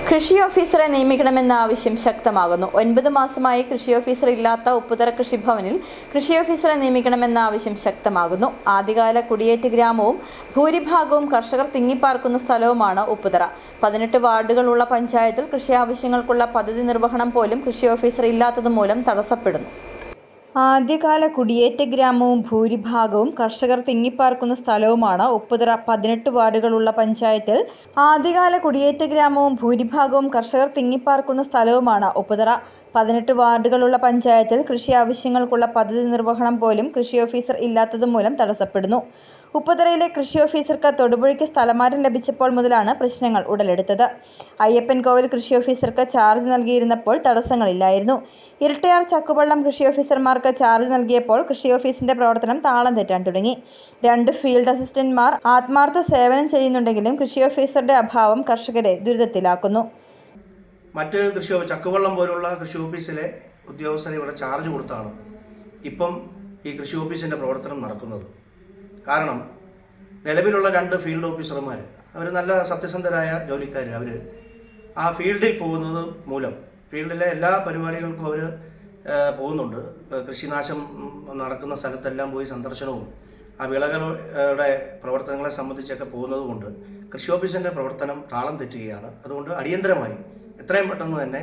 കൃഷി ഓഫീസറെ നിയമിക്കണമെന്ന ആവശ്യം ശക്തമാകുന്നു. 9 മാസമായി കൃഷി ഓഫീസർ ഇല്ലാത്ത ഉപ്പുതറ കൃഷിഭവനിൽ കൃഷി ഓഫീസറെ നിയമിക്കണമെന്ന ആവശ്യം ശക്തമാകുന്നു. ആദ്യകാല കുടിയേറ്റ ഗ്രാമവും ഭൂരിഭാഗവും കർഷകർ തിങ്ങിപ്പാർക്കുന്ന സ്ഥലവുമാണ് ഉപ്പുതറ. 18 വാർഡുകളുള്ള പഞ്ചായത്തിൽ കൃഷി ആവശ്യങ്ങൾക്കുള്ള പദ്ധതി നിർവഹണം പോലും കൃഷി ഓഫീസർ ഇല്ലാത്തതുമൂലം തടസ്സപ്പെടുന്നു. ആദ്യകാല കുടിയേറ്റ ഗ്രാമവും ഭൂരിഭാഗവും കർഷകർ തിങ്ങിപ്പാർക്കുന്ന സ്ഥലവുമാണ് ഉപ്പുതറ. 18 വാർഡുകളുള്ള പഞ്ചായത്തിൽ ആദ്യകാല കുടിയേറ്റ ഗ്രാമവും ഭൂരിഭാഗവും കർഷകർ തിങ്ങിപ്പാർക്കുന്ന സ്ഥലവുമാണ് ഉപ്പുതറ. 18 വാർഡുകളുള്ള പഞ്ചായത്തിൽ കൃഷി ആവശ്യങ്ങൾക്കുള്ള പദ്ധതി നിർവഹണം പോലും കൃഷി ഓഫീസർ ഇല്ലാത്തതുമൂലം തടസ്സപ്പെടുന്നു. ഉപ്പുതറയിലെ കൃഷി ഓഫീസർക്ക് തൊടുപുഴയ്ക്ക് സ്ഥലമാറ്റം ലഭിച്ചപ്പോൾ മുതലാണ് പ്രശ്നങ്ങൾ ഉടലെടുത്തത്. അയ്യപ്പൻകോവിൽ കൃഷി ഓഫീസർക്ക് ചാർജ് നൽകിയിരുന്നപ്പോൾ തടസ്സങ്ങളില്ലായിരുന്നു. ഇരട്ടയാർ ചക്കുവള്ളം കൃഷി ഓഫീസർമാർക്ക് ചാർജ് നൽകിയപ്പോൾ കൃഷി ഓഫീസിന്റെ പ്രവർത്തനം താളം തെറ്റാൻ തുടങ്ങി. 2 ഫീൽഡ് അസിസ്റ്റന്റുമാർ ആത്മാർത്ഥ സേവനം ചെയ്യുന്നുണ്ടെങ്കിലും കൃഷി ഓഫീസറുടെ അഭാവം കർഷകരെ ദുരിതത്തിലാക്കുന്നു. മറ്റ് ചക്കുവള്ളം പോലുള്ള കൃഷി ഓഫീസിലെ ഉദ്യോഗസ്ഥരെ ഇവിടെ ചാർജ് കൊടുത്താണ് ഇപ്പം ഈ കൃഷി ഓഫീസിൻ്റെ പ്രവർത്തനം നടക്കുന്നത്. കാരണം നിലവിലുള്ള 2 ഫീൽഡ് ഓഫീസർമാർ അവർ നല്ല സത്യസന്ധരായ ജോലിക്കാർ, അവർ ആ ഫീൽഡിൽ പോകുന്നത് മൂലം ഫീൽഡിലെ എല്ലാ പരിപാടികൾക്കും അവർ പോകുന്നുണ്ട്. കൃഷിനാശം നടക്കുന്ന സ്ഥലത്തെല്ലാം പോയി സന്ദർശനവും ആ വിളകളുടെ പ്രവർത്തനങ്ങളെ സംബന്ധിച്ചൊക്കെ പോകുന്നത് കൊണ്ട് കൃഷി ഓഫീസിൻ്റെ പ്രവർത്തനം താളം തെറ്റുകയാണ്. അതുകൊണ്ട് അടിയന്തരമായി എത്രയും പെട്ടെന്ന് തന്നെ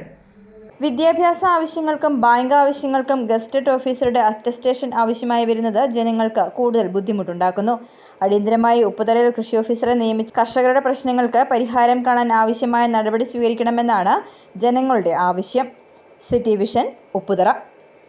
വിദ്യാഭ്യാസ ആവശ്യങ്ങൾക്കും ബാങ്ക് ആവശ്യങ്ങൾക്കും ഗസറ്റഡ് ഓഫീസറുടെ അറ്റസ്റ്റേഷൻ ആവശ്യമായി വരുന്നത് ജനങ്ങൾക്ക് കൂടുതൽ ബുദ്ധിമുട്ടുണ്ടാക്കുന്നു. അടിയന്തരമായി ഉപ്പുതറയിൽ കൃഷി ഓഫീസറെ നിയമിച്ച് കർഷകരുടെ പ്രശ്നങ്ങൾക്ക് പരിഹാരം കാണാൻ ആവശ്യമായ നടപടി സ്വീകരിക്കണമെന്നാണ് ജനങ്ങളുടെ ആവശ്യം. City vision, Upputhara.